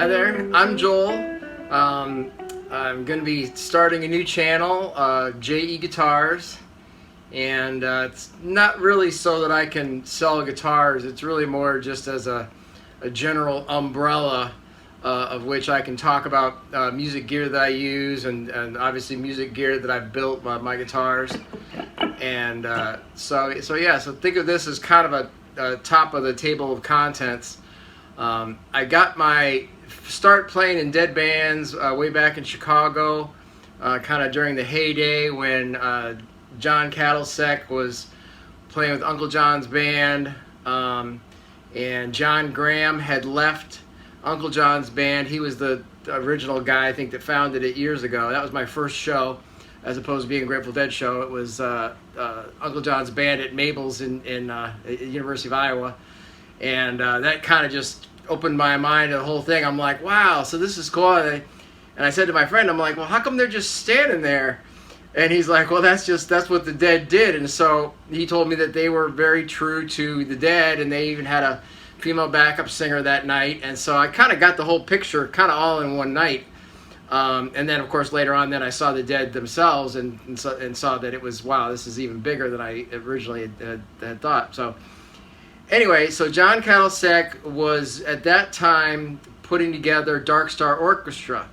Hi there, I'm Joel. I'm going to be starting a new channel, JE Guitars, and it's not really so that I can sell guitars. It's really more just as a general umbrella of which I can talk about music gear that I use, and obviously music gear that I've built by my guitars. And so think of this as kind of a top of the table of contents. I got my start playing in dead bands way back in Chicago, kind of during the heyday when John Cattlesek was playing with Uncle John's band, and John Graham had left Uncle John's band. He was the original guy, I think, that founded it years ago. That was my first show, as opposed to being a Grateful Dead show. It was Uncle John's band at Mabel's in University of Iowa, and that kind of just opened my mind to the whole thing. I'm like, wow, so this is cool. And I said to my friend, I'm like, well, how come they're just standing there? And he's like, well, that's what the Dead did. And so he told me that they were very true to the Dead, and they even had a female backup singer that night. And so I kind of got the whole picture kind of all in one night. And then, of course, later on, then I saw the Dead themselves and saw that it was, wow, this is even bigger than I originally had thought. So anyway, so John Cattlesek was at that time putting together Dark Star Orchestra.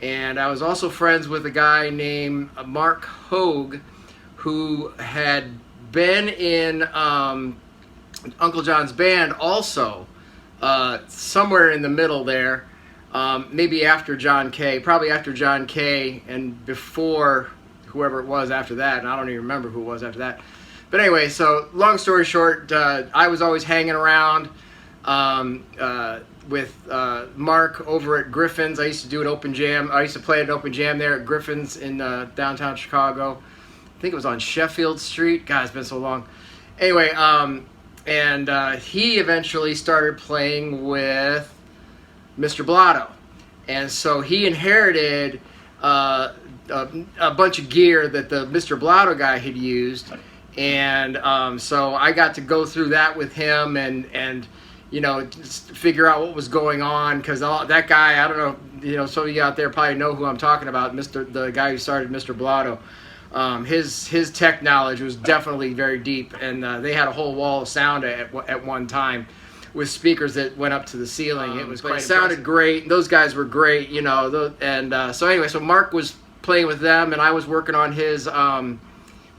And I was also friends with a guy named Mark Hogue, who had been in Uncle John's band also, somewhere in the middle there, maybe after John Kay, probably after John Kay and before whoever it was after that, and I don't even remember who it was after that. But anyway, so long story short, I was always hanging around with Mark over at Griffin's. I used to do an open jam. I used to play at an open jam there at Griffin's in downtown Chicago. I think it was on Sheffield Street. God, it's been so long. Anyway, and he eventually started playing with Mr. Blotto. And so he inherited a bunch of gear that the Mr. Blotto guy had used. And so I got to go through that with him and you know, just figure out what was going on, because that guy, I don't know, you know, some of you out there probably know who I'm talking about, the guy who started Mr. Blotto. His tech knowledge was definitely very deep, and they had a whole wall of sound at one time with speakers that went up to the ceiling. It was quite impressive. Sounded great. Those guys were great, you know. So anyway, so Mark was playing with them, and I was working on his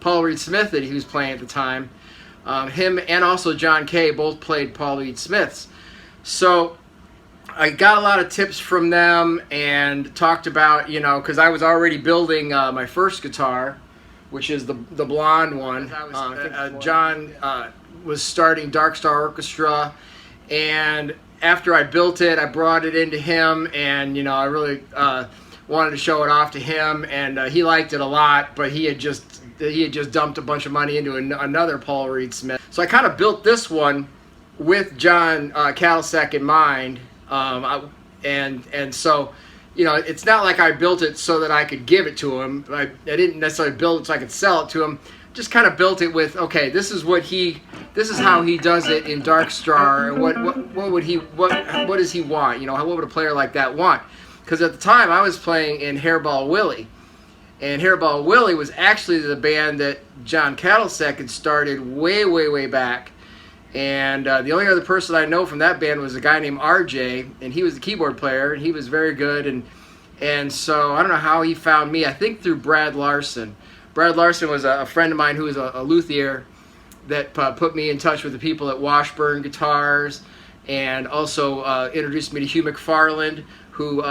Paul Reed Smith that he was playing at the time. Him and also John Kay both played Paul Reed Smiths. So I got a lot of tips from them and talked about, you know, because I was already building my first guitar, which is the blonde one. John was starting Dark Star Orchestra, and after I built it, I brought it into him, and, you know, I really wanted to show it off to him, and he liked it a lot, but he had just dumped a bunch of money into another Paul Reed Smith. So I kind of built this one with John Cattlesek in mind, and so, you know, it's not like I built it so that I could give it to him. I didn't necessarily build it so I could sell it to him. Just kind of built it with, okay, this is how he does it in Dark Star, and what does he want? You know, what would a player like that want? Because at the time I was playing in Hairball Willie. And Hairball Willie was actually the band that John Cattlesek had started way, way, way back. And the only other person I know from that band was a guy named RJ, and he was the keyboard player, and he was very good. And so I don't know how he found me. I think through Brad Larson. Brad Larson was a friend of mine who was a luthier that put me in touch with the people at Washburn Guitars, and also introduced me to Hugh McFarland, who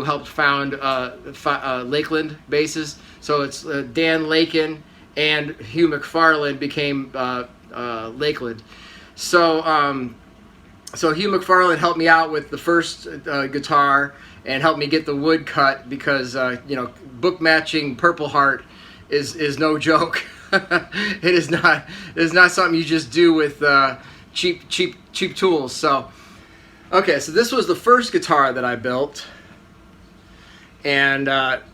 helped found Lakeland Basses. So it's Dan Lakin and Hugh McFarland became Lakeland. So Hugh McFarland helped me out with the first guitar and helped me get the wood cut, because you know, book matching Purple Heart is no joke. It is not something you just do with cheap tools. So. Okay, so this was the first guitar that I built, and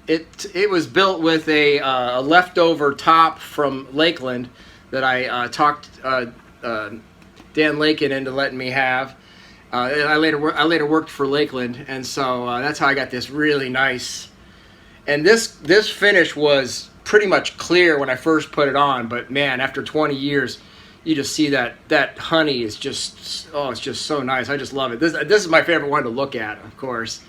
it was built with a leftover top from Lakeland that I talked Dan Lakin into letting me have, I later worked for Lakeland, and so that's how I got this really nice. And this finish was pretty much clear when I first put it on, but man, after 20 years, you just see that honey is just, oh, it's just so nice. I just love it. This is my favorite one to look at, of course.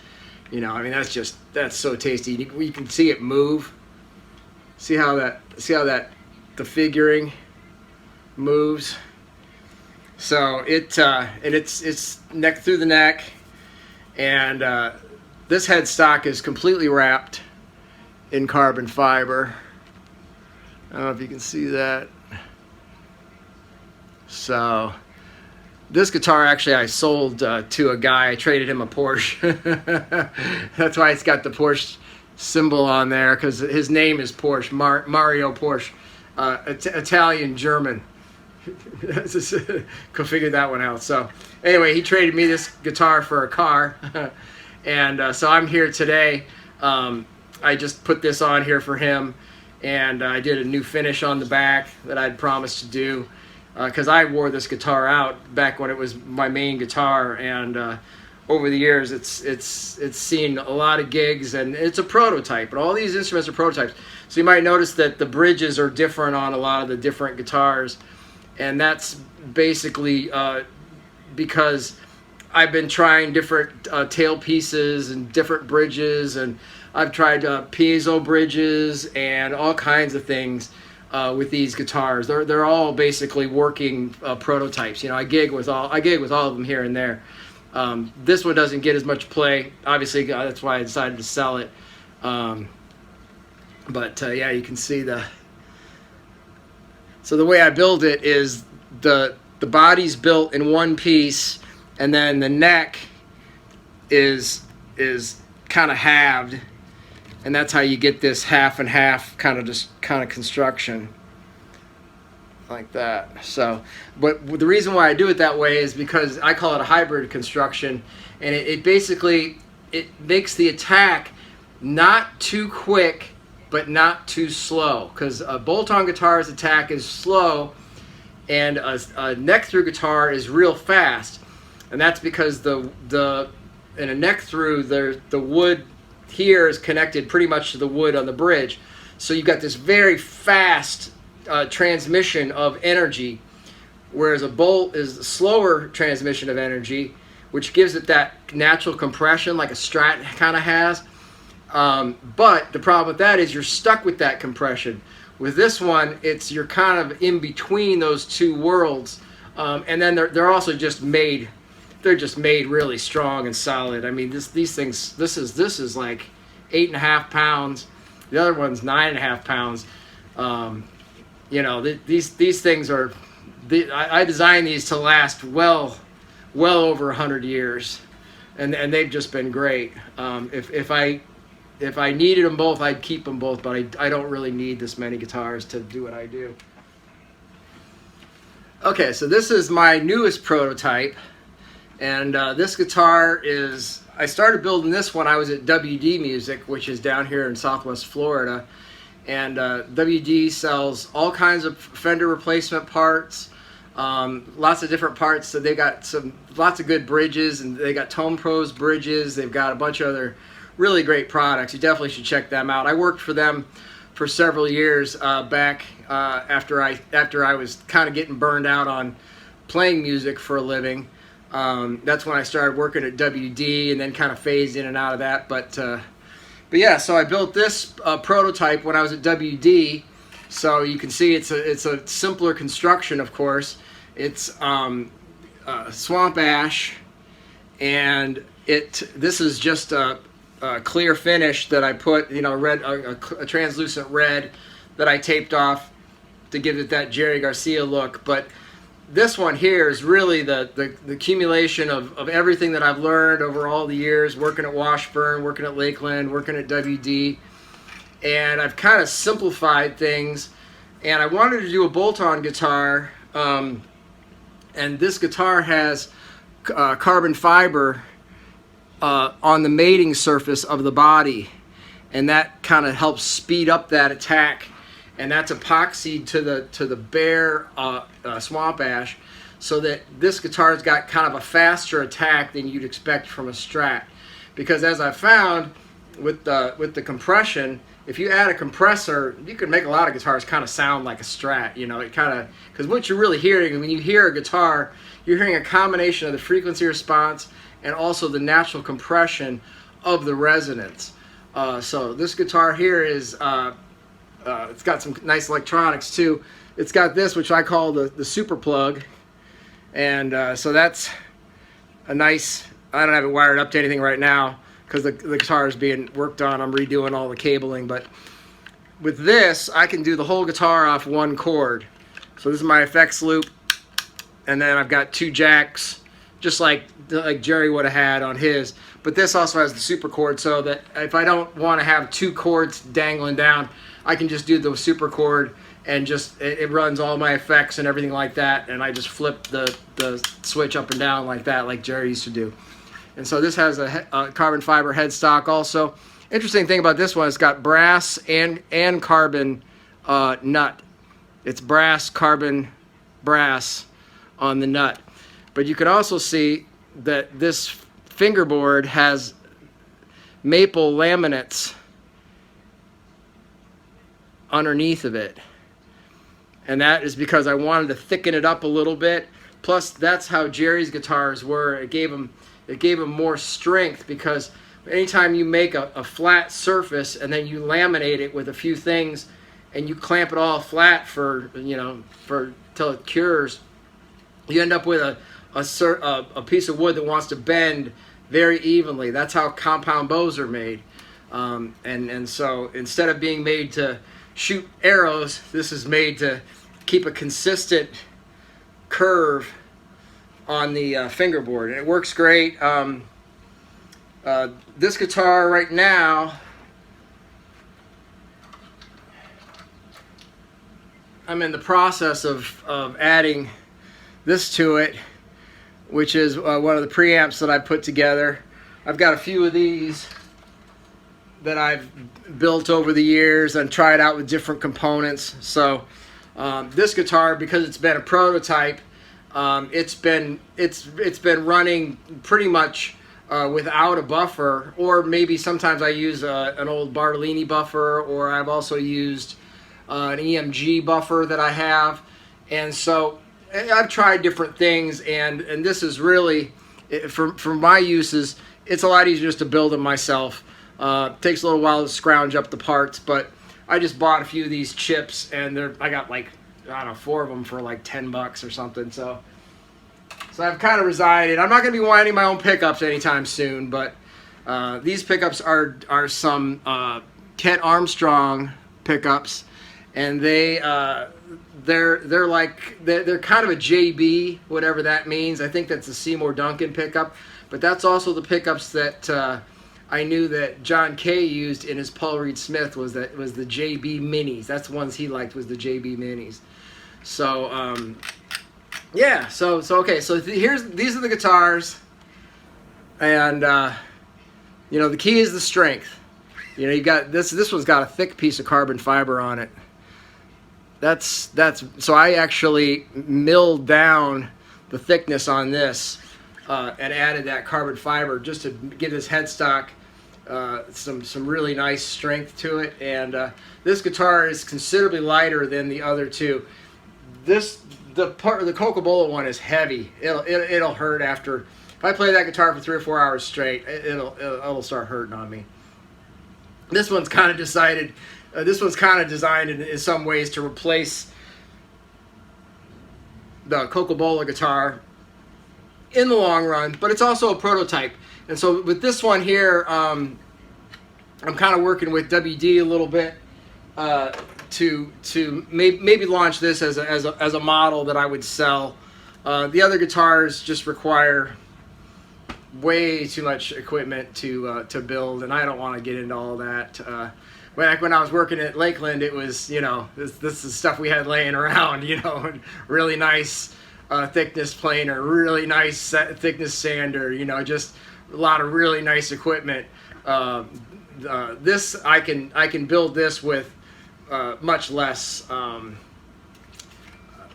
You know, I mean, that's so tasty. You can see it move. See how the figuring moves. So it's neck through the neck, and this headstock is completely wrapped in carbon fiber. I don't know if you can see that. So this guitar actually I sold to a guy. I traded him a Porsche. That's why it's got the Porsche symbol on there, because his name is Porsche, Mario Porsche, Italian German. Go figure that one out. So anyway, he traded me this guitar for a car, and so I'm here today. I just put this on here for him, and I did a new finish on the back that I'd promised to do, because I wore this guitar out back when it was my main guitar, and over the years it's seen a lot of gigs, and it's a prototype, but all these instruments are prototypes. So you might notice that the bridges are different on a lot of the different guitars, and that's basically because I've been trying different tail pieces and different bridges, and I've tried piezo bridges and all kinds of things with these guitars. They're all basically working prototypes. You know, I gig with all of them here and there. This one doesn't get as much play, obviously. That's why I decided to sell it. But yeah, you can see so the way I build it is the body's built in one piece, and then the neck is kind of halved, and that's how you get this half and half kind of construction like that. So, but the reason why I do it that way is because I call it a hybrid construction, and it basically makes the attack not too quick but not too slow, because a bolt-on guitar's attack is slow and a neck-through guitar is real fast, and that's because in a neck-through the wood here is connected pretty much to the wood on the bridge, so you've got this very fast transmission of energy, whereas a bolt is a slower transmission of energy, which gives it that natural compression like a Strat kind of has. But the problem with that is you're stuck with that compression. With this one, you're kind of in between those two worlds, and then they're also just made. They're just made really strong and solid. I mean, these things. This is like 8.5 pounds. The other one's 9.5 pounds. You know, these things are. I designed these to last well over 100 years, and they've just been great. If I needed them both, I'd keep them both, but I don't really need this many guitars to do what I do. Okay, so this is my newest prototype, and this guitar is, I started building this when I was at WD Music, which is down here in Southwest Florida, and WD sells all kinds of Fender replacement parts, lots of different parts. So they got lots of good bridges, and they got Tone Pros bridges. They've got a bunch of other really great products. You definitely should check them out. I worked for them for several years back after I was kind of getting burned out on playing music for a living. That's when I started working at WD, and then kind of phased in and out of that. But yeah, so I built this prototype when I was at WD. So you can see it's a simpler construction, of course. It's swamp ash, and this is just a clear finish that I put, you know, a translucent red that I taped off to give it that Jerry Garcia look. But this one here is really the accumulation of everything that I've learned over all the years working at Washburn, working at Lakeland, working at WD, and I've kind of simplified things. And I wanted to do a bolt-on guitar, and this guitar has carbon fiber on the mating surface of the body, and that kind of helps speed up that attack, and that's epoxied to the bare swamp ash, so that this guitar's got kind of a faster attack than you'd expect from a Strat. Because as I found with the compression, if you add a compressor, you can make a lot of guitars kind of sound like a Strat. You know, it kind of, because what you're really hearing when you hear a guitar, you're hearing a combination of the frequency response and also the natural compression of the resonance. So this guitar here is, it's got some nice electronics too. It's got this, which I call the super plug, and so that's a nice, I don't have it wired up to anything right now because the guitar is being worked on. I'm redoing all the cabling, but with this I can do the whole guitar off one chord. So this is my effects loop, and then I've got 2 jacks, just like Jerry would have had on his. But this also has the super chord, so that if I don't want to have 2 chords dangling down, I can just do the super chord, and just it runs all my effects and everything like that, and I just flip the switch up and down like that, like Jerry used to do. And so this has a carbon fiber headstock also. Interesting thing about this one, it's got brass and carbon nut. It's brass, carbon, brass on the nut. But you can also see that this fingerboard has maple laminates underneath of it, and that is because I wanted to thicken it up a little bit. Plus, that's how Jerry's guitars were. It gave him more strength, because anytime you make a flat surface and then you laminate it with a few things and you clamp it all flat for, you know, till it cures, you end up with a piece of wood that wants to bend very evenly. That's how compound bows are made. And so instead of being made to shoot arrows, this is made to keep a consistent curve on the fingerboard. And it works great. This guitar right now, I'm in the process of adding this to it, which is one of the preamps that I put together. I've got a few of these that I've built over the years and tried out with different components. So this guitar, because it's been a prototype, it's been running pretty much without a buffer, or maybe sometimes I use an old Bartolini buffer, or I've also used an EMG buffer that I have. And so I've tried different things, and this is really, for my uses, it's a lot easier just to build them myself. It takes a little while to scrounge up the parts, but I just bought a few of these chips, and I got like, I don't know, 4 of them for like $10 or something. So I've kind of resided. I'm not going to be winding my own pickups anytime soon, but these pickups are some Kent Armstrong pickups, and they're kind of a JB, whatever that means. I think that's a Seymour Duncan pickup, but that's also the pickups that I knew that John Kay used in his Paul Reed Smith was the JB Minis. That's the ones he liked, was the JB Minis. So yeah, so okay, so these are the guitars, and you know, the key is the strength. You know, you got this one's got a thick piece of carbon fiber on it. That's so I actually milled down the thickness on this and added that carbon fiber just to give this headstock some really nice strength to it. And this guitar is considerably lighter than the other two. The Coca-Cola one is heavy. It'll hurt after. If I play that guitar for 3 or 4 hours straight, it'll start hurting on me. This one's kind of decided. This one's kind of designed in some ways to replace the Coca-Cola guitar in the long run, but it's also a prototype. And so with this one here, I'm kind of working with WD a little bit to maybe launch this as a model that I would sell. The other guitars just require way too much equipment to build, and I don't want to get into all that. Back when I was working at Lakeland, it was, you know, this is stuff we had laying around, you know, really nice thickness planer, really nice thickness sander, you know, just a lot of really nice equipment. This I can build this with much less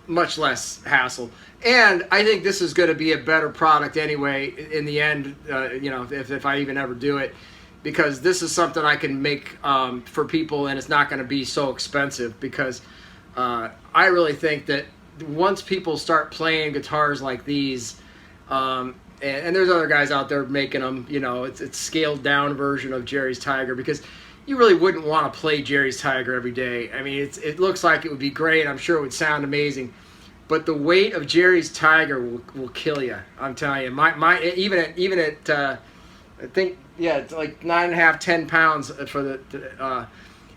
much less hassle. And I think this is going to be a better product anyway in the end, you know, if I even ever do it, because this is something I can make for people, and it's not going to be so expensive, because I really think that once people start playing guitars like these, and there's other guys out there making them, you know, it's scaled down version of Jerry's Tiger, because you really wouldn't want to play Jerry's Tiger every day. I mean, it looks like it would be great. I'm sure it would sound amazing. But the weight of Jerry's Tiger will kill you. I'm telling you. My even at I think, yeah, it's like 9.5, 10 pounds for the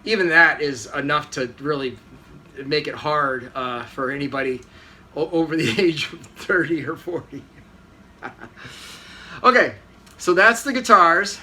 even that is enough to really make it hard for anybody over the age of 30 or 40. Okay, so that's the guitars.